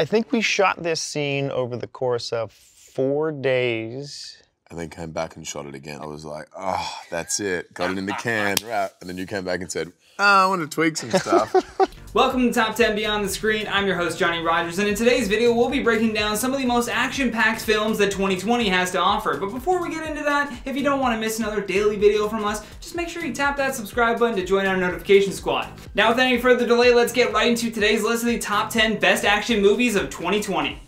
I think we shot this scene over the course of 4 days. And then came back and shot it again. I was like, oh, that's it. Got it in the can, right? And then you came back and said, I want to tweak some stuff. Welcome to Top 10 Beyond the Screen. I'm your host, Johnny Rogers, and in today's video, we'll be breaking down some of the most action-packed films that 2020 has to offer. But before we get into that, if you don't want to miss another daily video from us, just make sure you tap that subscribe button to join our notification squad. Now, without any further delay, let's get right into today's list of the top 10 best action movies of 2020.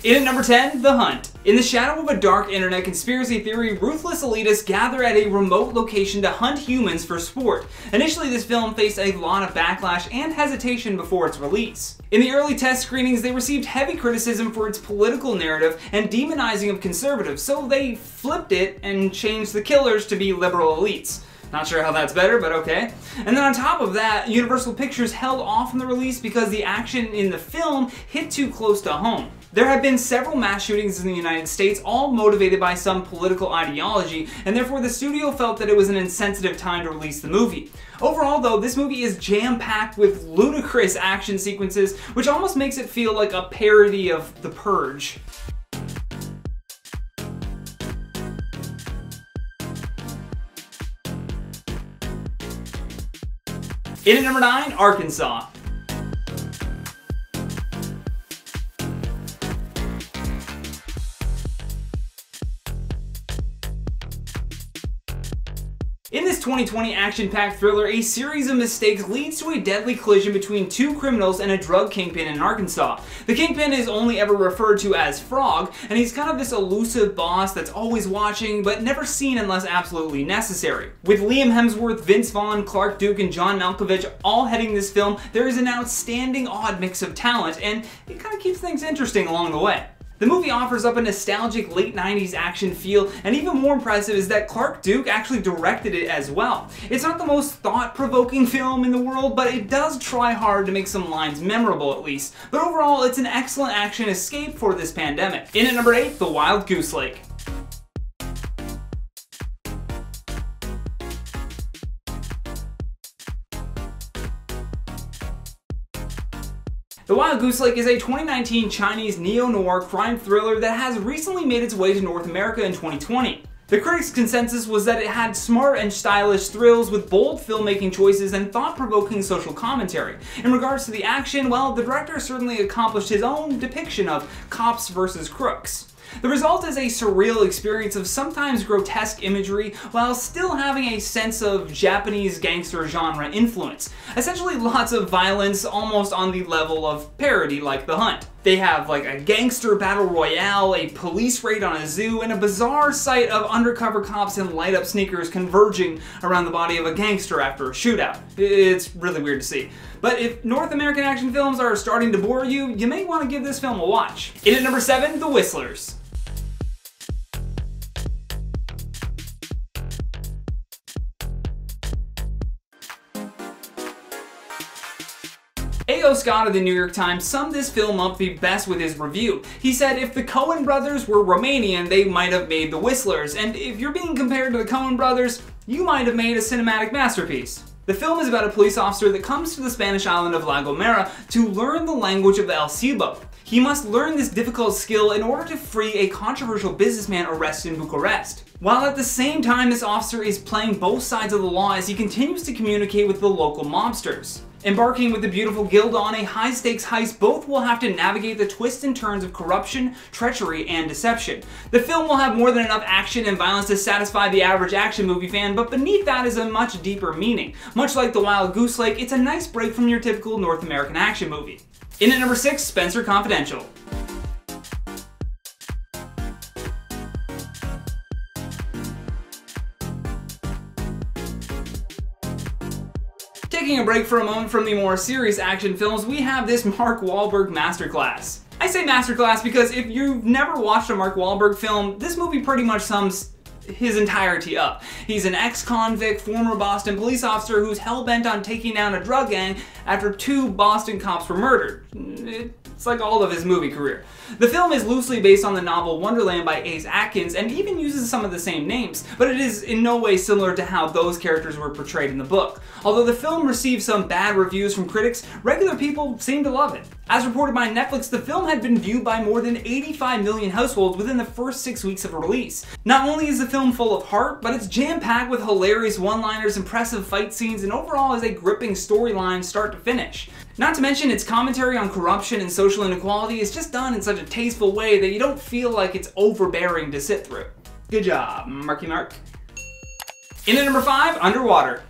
In at number 10, The Hunt. In the shadow of a dark internet conspiracy theory, ruthless elitists gather at a remote location to hunt humans for sport. Initially, this film faced a lot of backlash and hesitation before its release. In the early test screenings, they received heavy criticism for its political narrative and demonizing of conservatives, so they flipped it and changed the killers to be liberal elites. Not sure how that's better, but okay. And then on top of that, Universal Pictures held off on the release because the action in the film hit too close to home. There have been several mass shootings in the United States, all motivated by some political ideology, and therefore the studio felt that it was an insensitive time to release the movie. Overall though, this movie is jam-packed with ludicrous action sequences, which almost makes it feel like a parody of The Purge. In at number 9, Arkansas. In this 2020 action-packed thriller, a series of mistakes leads to a deadly collision between two criminals and a drug kingpin in Arkansas. The kingpin is only ever referred to as Frog, and he's kind of this elusive boss that's always watching, but never seen unless absolutely necessary. With Liam Hemsworth, Vince Vaughn, Clark Duke, and John Malkovich all heading this film, there is an outstanding odd mix of talent, and it kind of keeps things interesting along the way. The movie offers up a nostalgic late 90s action feel, and even more impressive is that Clark Duke actually directed it as well. It's not the most thought-provoking film in the world, but it does try hard to make some lines memorable at least. But overall, it's an excellent action escape for this pandemic. In at number 8, The Wild Goose Lake. The Wild Goose Lake is a 2019 Chinese neo-noir crime thriller that has recently made its way to North America in 2020. The critics' consensus was that it had smart and stylish thrills with bold filmmaking choices and thought-provoking social commentary. In regards to the action, well, the director certainly accomplished his own depiction of cops versus crooks. The result is a surreal experience of sometimes grotesque imagery while still having a sense of Japanese gangster genre influence. Essentially lots of violence almost on the level of parody like The Hunt. They have like a gangster battle royale, a police raid on a zoo, and a bizarre sight of undercover cops in light-up sneakers converging around the body of a gangster after a shootout. It's really weird to see. But if North American action films are starting to bore you, you may want to give this film a watch. In at number 7, The Whistlers. A.O. Scott of the New York Times summed this film up the best with his review. He said, if the Coen brothers were Romanian, they might have made The Whistlers, and if you're being compared to the Coen brothers, you might have made a cinematic masterpiece. The film is about a police officer that comes to the Spanish island of La Gomera to learn the language of the El Silbo. He must learn this difficult skill in order to free a controversial businessman arrested in Bucharest. While at the same time, this officer is playing both sides of the law as he continues to communicate with the local mobsters. Embarking with the beautiful Gilda on a high-stakes heist, both will have to navigate the twists and turns of corruption, treachery, and deception. The film will have more than enough action and violence to satisfy the average action movie fan, but beneath that is a much deeper meaning. Much like The Wild Goose Lake, it's a nice break from your typical North American action movie. In at number 6, Spenser Confidential. Taking a break for a moment from the more serious action films, we have this Mark Wahlberg masterclass. I say masterclass because if you've never watched a Mark Wahlberg film, this movie pretty much sums his entirety up. He's an ex-convict, former Boston police officer who's hell-bent on taking down a drug gang after 2 Boston cops were murdered. It's It's like all of his movie career. The film is loosely based on the novel Wonderland by Ace Atkins and even uses some of the same names, but it is in no way similar to how those characters were portrayed in the book. Although the film received some bad reviews from critics, regular people seem to love it. As reported by Netflix, the film had been viewed by more than 85 million households within the first 6 weeks of release. Not only is the film full of heart, but it's jam-packed with hilarious one-liners, impressive fight scenes, and overall is a gripping storyline start to finish. Not to mention its commentary on corruption and social inequality is just done in such a tasteful way that you don't feel like it's overbearing to sit through. Good job, Marky Mark. In at number 5, Underwater.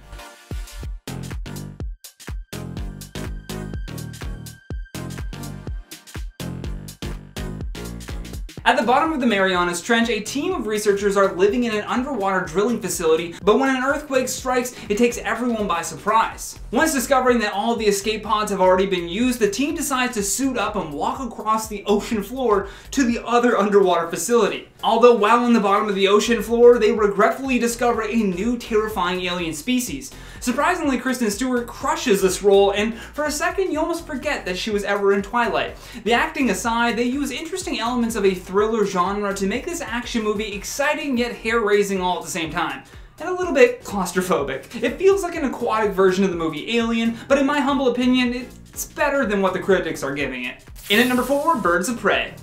At the bottom of the Marianas Trench, a team of researchers are living in an underwater drilling facility, but when an earthquake strikes, it takes everyone by surprise. Once discovering that all of the escape pods have already been used, the team decides to suit up and walk across the ocean floor to the other underwater facility. Although while on the bottom of the ocean floor, they regretfully discover a new terrifying alien species. Surprisingly, Kristen Stewart crushes this role, and for a second you almost forget that she was ever in Twilight. The acting aside, they use interesting elements of a thriller genre to make this action movie exciting yet hair-raising all at the same time. And a little bit claustrophobic. It feels like an aquatic version of the movie Alien, but in my humble opinion, it's better than what the critics are giving it. In at number 4, Birds of Prey.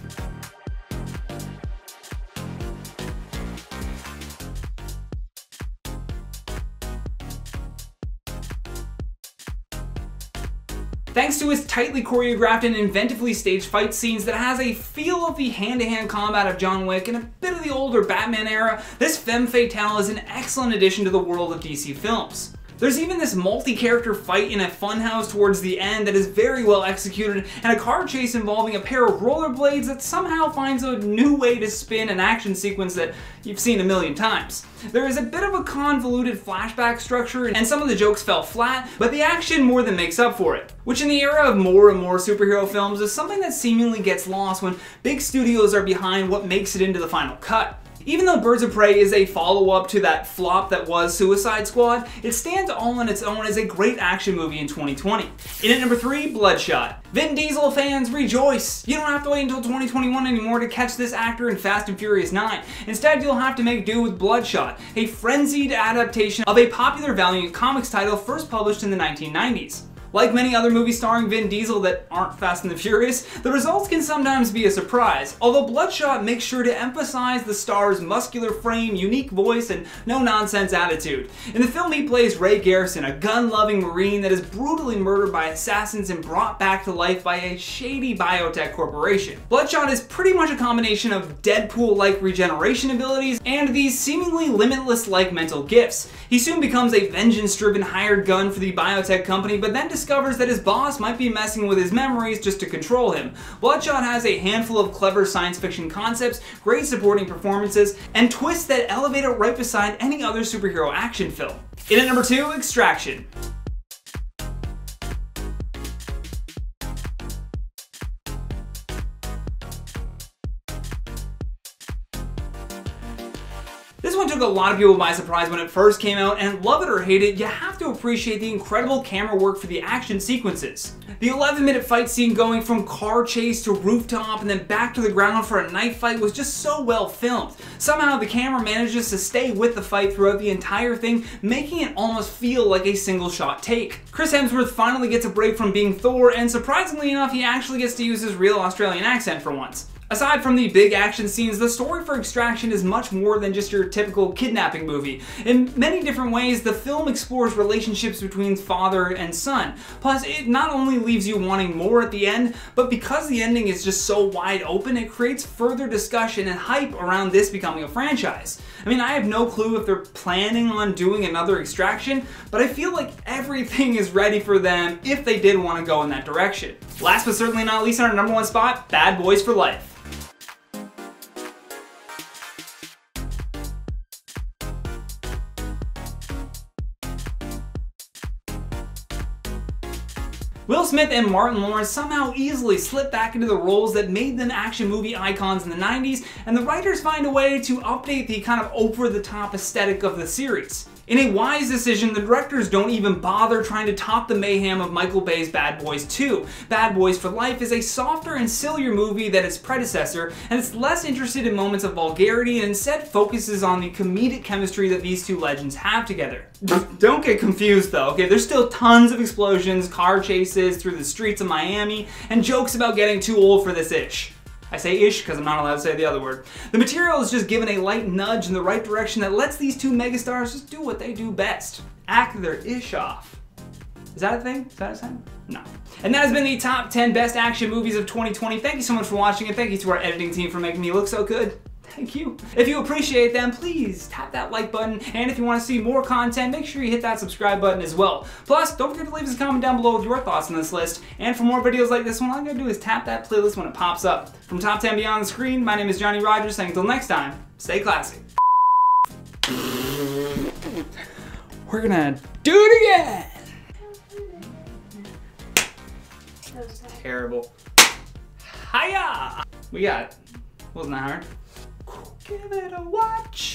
Thanks to its tightly choreographed and inventively staged fight scenes that has a feel of the hand-to-hand combat of John Wick and a bit of the older Batman era, this femme fatale is an excellent addition to the world of DC films. There's even this multi-character fight in a funhouse towards the end that is very well executed, and a car chase involving a pair of rollerblades that somehow finds a new way to spin an action sequence that you've seen a million times. There is a bit of a convoluted flashback structure, and some of the jokes fell flat, but the action more than makes up for it. Which in the era of more and more superhero films is something that seemingly gets lost when big studios are behind what makes it into the final cut. Even though Birds of Prey is a follow-up to that flop that was Suicide Squad, it stands all on its own as a great action movie in 2020. In at number 3, Bloodshot. Vin Diesel fans, rejoice! You don't have to wait until 2021 anymore to catch this actor in Fast and Furious 9. Instead, you'll have to make do with Bloodshot, a frenzied adaptation of a popular Valiant Comics title first published in the 1990s. Like many other movies starring Vin Diesel that aren't Fast and the Furious, the results can sometimes be a surprise, although Bloodshot makes sure to emphasize the star's muscular frame, unique voice, and no-nonsense attitude. In the film, he plays Ray Garrison, a gun-loving Marine that is brutally murdered by assassins and brought back to life by a shady biotech corporation. Bloodshot is pretty much a combination of Deadpool-like regeneration abilities and these seemingly limitless-like mental gifts. He soon becomes a vengeance-driven hired gun for the biotech company, but then discovers that his boss might be messing with his memories just to control him. Bloodshot has a handful of clever science fiction concepts, great supporting performances, and twists that elevate it right beside any other superhero action film. In at number 2, Extraction. This one took a lot of people by surprise when it first came out, and love it or hate it, you have to appreciate the incredible camera work for the action sequences. The 11-minute fight scene going from car chase to rooftop and then back to the ground for a knife fight was just so well filmed. Somehow the camera manages to stay with the fight throughout the entire thing, making it almost feel like a single shot take. Chris Hemsworth finally gets a break from being Thor, and surprisingly enough, he actually gets to use his real Australian accent for once. Aside from the big action scenes, the story for Extraction is much more than just your typical kidnapping movie. In many different ways, the film explores relationships between father and son. Plus, it not only leaves you wanting more at the end, but because the ending is just so wide open, it creates further discussion and hype around this becoming a franchise. I mean, I have no clue if they're planning on doing another Extraction, but I feel like everything is ready for them if they did want to go in that direction. Last but certainly not least, on our number 1 spot, Bad Boys for Life. Will Smith and Martin Lawrence somehow easily slip back into the roles that made them action movie icons in the 90s, and the writers find a way to update the kind of over-the-top aesthetic of the series. In a wise decision, the directors don't even bother trying to top the mayhem of Michael Bay's Bad Boys 2. Bad Boys for Life is a softer and sillier movie than its predecessor, and it's less interested in moments of vulgarity and instead focuses on the comedic chemistry that these two legends have together. Don't get confused though, okay? There's still tons of explosions, car chases through the streets of Miami, and jokes about getting too old for this ish. I say ish because I'm not allowed to say the other word. The material is just given a light nudge in the right direction that lets these two megastars just do what they do best. Act their ish off. Is that a thing? Is that a thing? No. And that has been the top 10 best action movies of 2020. Thank you so much for watching, and thank you to our editing team for making me look so good. Thank you. If you appreciate them, please tap that like button, and if you want to see more content, make sure you hit that subscribe button as well. Plus, don't forget to leave us a comment down below with your thoughts on this list, and for more videos like this one, all you gotta do is tap that playlist when it pops up. From Top 10 Beyond the Screen, my name is Johnny Rogers, saying until next time, stay classy. We're gonna do it again! Terrible. Hiya! We got it. Wasn't that hard? Give it a watch.